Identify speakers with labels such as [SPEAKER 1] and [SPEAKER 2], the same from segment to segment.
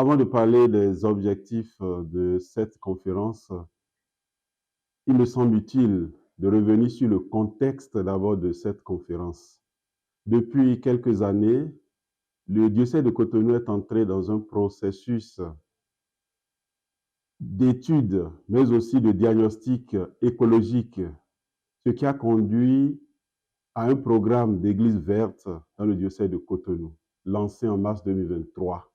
[SPEAKER 1] Avant de parler des objectifs de cette conférence, il me semble utile de revenir sur le contexte d'abord de cette conférence. Depuis quelques années, le diocèse de Cotonou est entré dans un processus d'études, mais aussi de diagnostic écologique, ce qui a conduit à un programme d'église verte dans le diocèse de Cotonou, lancé en mars 2023.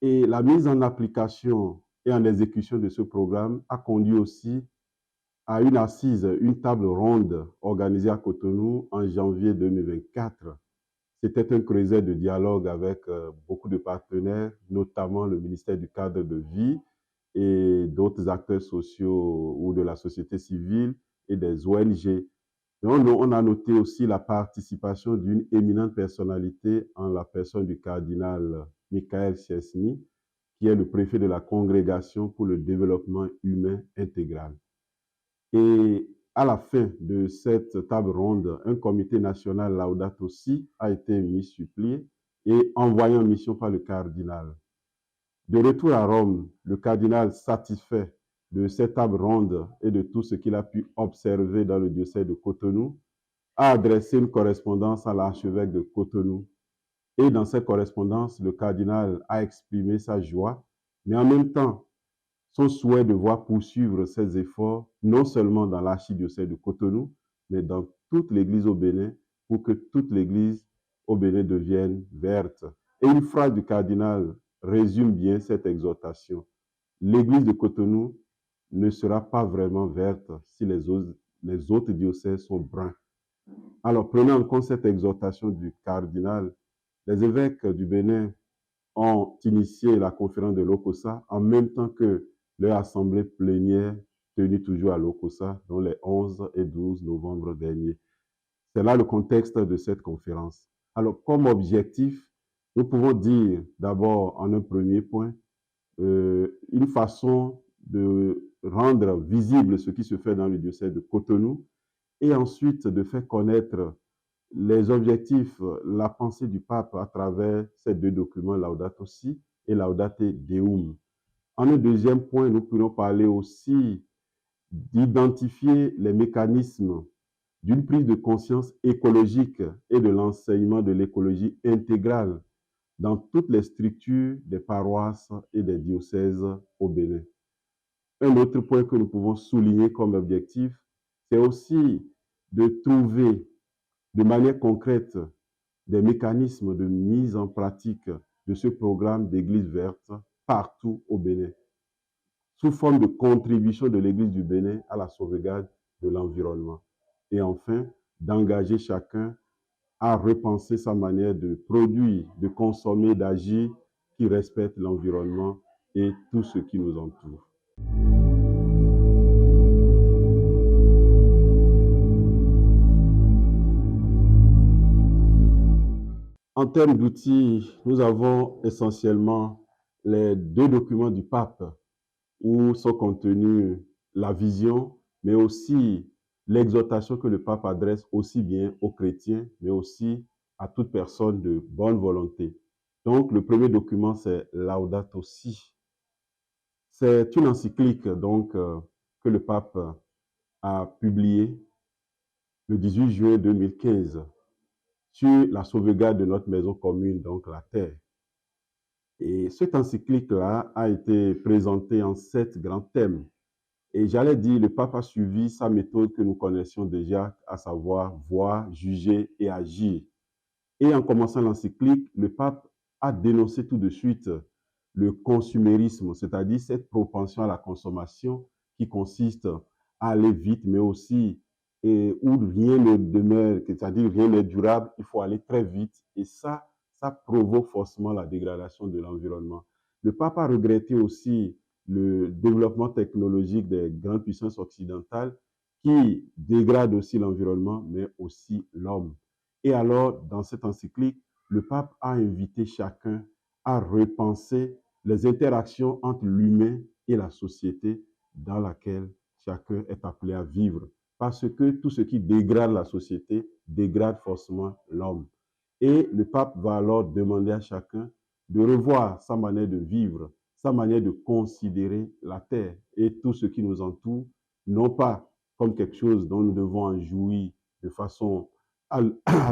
[SPEAKER 1] Et la mise en application et en exécution de ce programme a conduit aussi à une assise, une table ronde organisée à Cotonou en janvier 2024. C'était un creuset de dialogue avec beaucoup de partenaires, notamment le ministère du Cadre de Vie et d'autres acteurs sociaux ou de la société civile et des ONG. On a noté aussi la participation d'une éminente personnalité en la personne du cardinal Michael Chesney, qui est le préfet de la Congrégation pour le développement humain intégral. Et à la fin de cette table ronde, un comité national Laudato Si a été mis sur pied et envoyé en mission par le cardinal. De retour à Rome, le cardinal, satisfait de cette table ronde et de tout ce qu'il a pu observer dans le diocèse de Cotonou, a adressé une correspondance à l'archevêque de Cotonou. Et dans cette correspondance, le cardinal a exprimé sa joie, mais en même temps, son souhait de voir poursuivre ses efforts, non seulement dans l'archidiocèse de Cotonou, mais dans toute l'Église au Bénin, pour que toute l'Église au Bénin devienne verte. Et une phrase du cardinal résume bien cette exhortation. L'Église de Cotonou ne sera pas vraiment verte si les autres diocèses sont bruns. Alors, prenez en compte cette exhortation du cardinal. Les évêques du Bénin ont initié la conférence de l'Okossa en même temps que leur assemblée plénière tenue toujours à l'Okossa, dont les 11 et 12 novembre dernier. C'est là le contexte de cette conférence. Alors, comme objectif, nous pouvons dire d'abord en un premier point, une façon de rendre visible ce qui se fait dans le diocèse de Cotonou et ensuite de faire connaître les objectifs, la pensée du pape à travers ces deux documents, Laudato Si et Laudate Deum. En un deuxième point, nous pourrions parler aussi d'identifier les mécanismes d'une prise de conscience écologique et de l'enseignement de l'écologie intégrale dans toutes les structures des paroisses et des diocèses au Bénin. Un autre point que nous pouvons souligner comme objectif, c'est aussi de trouver de manière concrète des mécanismes de mise en pratique de ce programme d'Église verte partout au Bénin, sous forme de contribution de l'Église du Bénin à la sauvegarde de l'environnement. Et enfin, d'engager chacun à repenser sa manière de produire, de consommer, d'agir qui respecte l'environnement et tout ce qui nous entoure. En termes d'outils, nous avons essentiellement les deux documents du pape où sont contenus la vision, mais aussi l'exhortation que le pape adresse aussi bien aux chrétiens, mais aussi à toute personne de bonne volonté. Donc, le premier document, c'est Laudato Si. C'est une encyclique donc que le pape a publiée le 18 juin 2015 sur la sauvegarde de notre maison commune, donc la terre. Et cette encyclique-là a été présentée en 7 grands thèmes. Et j'allais dire, le pape a suivi sa méthode que nous connaissions déjà, à savoir voir, juger et agir. Et en commençant l'encyclique, le pape a dénoncé tout de suite le consumérisme, c'est-à-dire cette propension à la consommation qui consiste à aller vite, mais aussi où rien ne demeure, c'est-à-dire rien n'est durable, il faut aller très vite. Et ça provoque forcément la dégradation de l'environnement. Le pape a regretté aussi le développement technologique des grandes puissances occidentales qui dégrade aussi l'environnement, mais aussi l'homme. Et alors, dans cette encyclique, le pape a invité chacun à repenser les interactions entre l'humain et la société dans laquelle chacun est appelé à vivre. Parce que tout ce qui dégrade la société dégrade forcément l'homme. Et le pape va alors demander à chacun de revoir sa manière de vivre, sa manière de considérer la terre et tout ce qui nous entoure, non pas comme quelque chose dont nous devons en jouir de façon à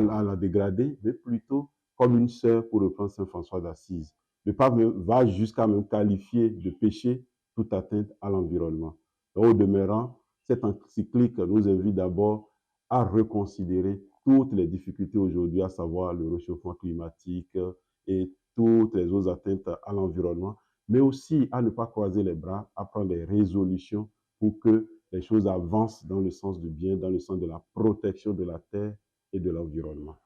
[SPEAKER 1] la dégrader, mais plutôt comme une sœur, pour reprendre Saint François d'Assise. Le pape va jusqu'à même qualifier de péché toute atteinte à l'environnement. Au demeurant, cette encyclique nous invite d'abord à reconsidérer toutes les difficultés aujourd'hui, à savoir le réchauffement climatique et toutes les autres atteintes à l'environnement, mais aussi à ne pas croiser les bras, à prendre des résolutions pour que les choses avancent dans le sens du bien, dans le sens de la protection de la terre et de l'environnement.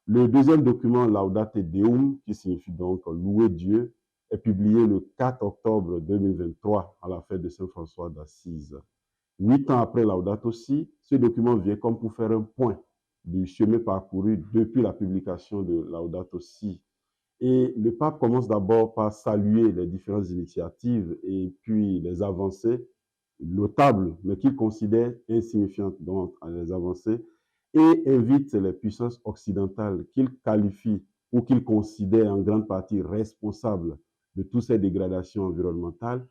[SPEAKER 1] Le deuxième document, Laudate Deum, qui signifie donc louer Dieu, est publié le 4 octobre 2023 à la fête de Saint François d'Assise. 8 ans après Laudato Si, ce document vient comme pour faire un point du chemin parcouru depuis la publication de Laudato Si. Et le pape commence d'abord par saluer les différentes initiatives et puis les avancées notables, mais qu'il considère insignifiantes dans les avancées, et invite les puissances occidentales qu'il qualifie ou qu'il considère en grande partie responsables de toutes ces dégradations environnementales,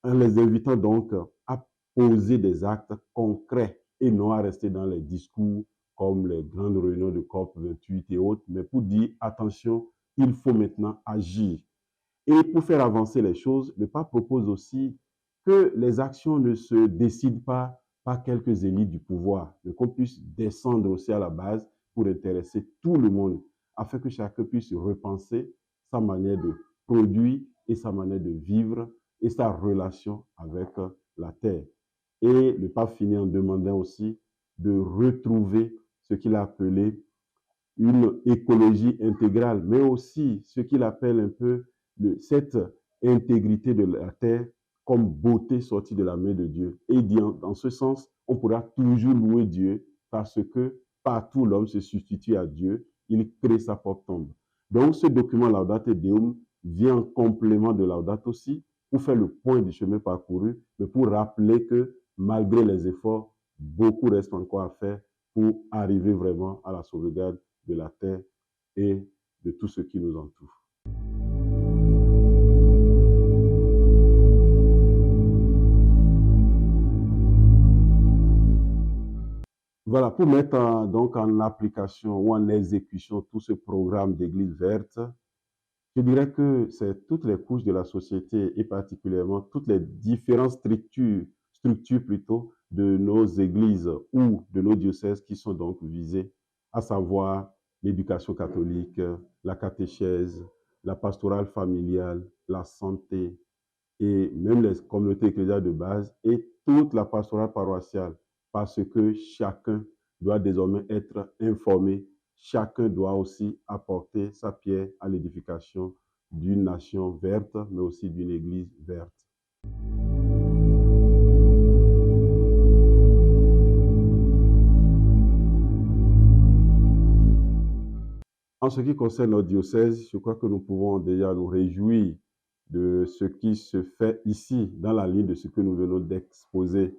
[SPEAKER 1] en les invitant donc à poser des actes concrets et non à rester dans les discours comme les grandes réunions de COP 28 et autres, mais pour dire attention, il faut maintenant agir. Et pour faire avancer les choses, le pape propose aussi que les actions ne se décident pas par quelques élites du pouvoir, mais qu'on puisse descendre aussi à la base pour intéresser tout le monde, afin que chacun puisse repenser sa manière de produire et sa manière de vivre et sa relation avec la terre. Et le pape finit en demandant aussi de retrouver ce qu'il a appelé une écologie intégrale, mais aussi ce qu'il appelle un peu cette intégrité de la terre comme beauté sortie de la main de Dieu. Et dans ce sens, on pourra toujours louer Dieu parce que partout l'homme se substitue à Dieu, il crée sa propre tombe. Donc ce document Laudate Deum vient en complément de Laudato Si pour faire le point du chemin parcouru, mais pour rappeler que malgré les efforts, beaucoup reste encore à faire pour arriver vraiment à la sauvegarde de la terre et de tout ce qui nous entoure. Voilà, pour mettre donc en application ou en exécution tout ce programme d'Église verte, je dirais que c'est toutes les couches de la société et particulièrement toutes les différentes structures plutôt de nos églises ou de nos diocèses qui sont donc visées, à savoir l'éducation catholique, la catéchèse, la pastorale familiale, la santé et même les communautés ecclésiales de base et toute la pastorale paroissiale parce que chacun doit désormais être informé, chacun doit aussi apporter sa pierre à l'édification d'une nation verte, mais aussi d'une église verte. En ce qui concerne notre diocèse, je crois que nous pouvons déjà nous réjouir de ce qui se fait ici, dans la ligne de ce que nous venons d'exposer.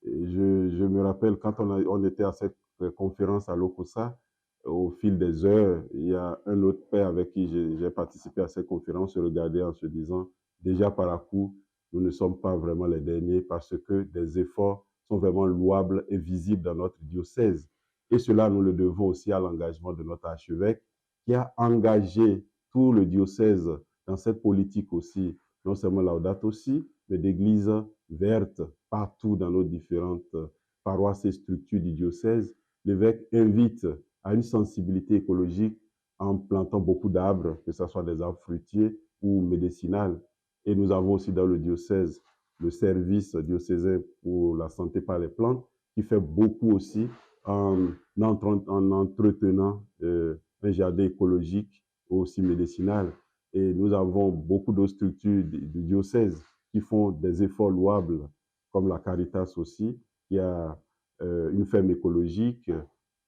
[SPEAKER 1] Je me rappelle quand on était à cette conférence à Lokossa, au fil des heures, il y a un autre père avec qui j'ai participé à cette conférence, se regardait en se disant, déjà par à coup, nous ne sommes pas vraiment les derniers parce que des efforts sont vraiment louables et visibles dans notre diocèse. Et cela, nous le devons aussi à l'engagement de notre archevêque qui a engagé tout le diocèse dans cette politique aussi, non seulement Laudato Si, mais d'églises vertes partout dans nos différentes paroisses et structures du diocèse. L'évêque invite à une sensibilité écologique en plantant beaucoup d'arbres, que ce soit des arbres fruitiers ou médicinales. Et nous avons aussi dans le diocèse le service diocésain pour la santé par les plantes, qui fait beaucoup aussi en entretenant un jardin écologique aussi médicinal. Et nous avons beaucoup d'autres structures du diocèse qui font des efforts louables, comme la Caritas aussi, qui a une ferme écologique,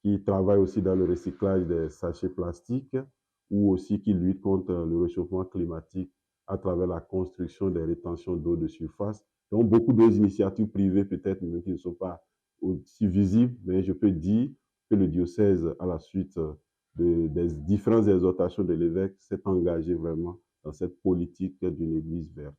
[SPEAKER 1] qui travaille aussi dans le recyclage des sachets plastiques, ou aussi qui lutte contre le réchauffement climatique à travers la construction des rétentions d'eau de surface. Donc, beaucoup d'autres initiatives privées, peut-être même qui ne sont pas aussi visibles, mais je peux dire que le diocèse, à la suite des différentes exhortations de l'évêque, s'est engagé vraiment dans cette politique d'une Église verte.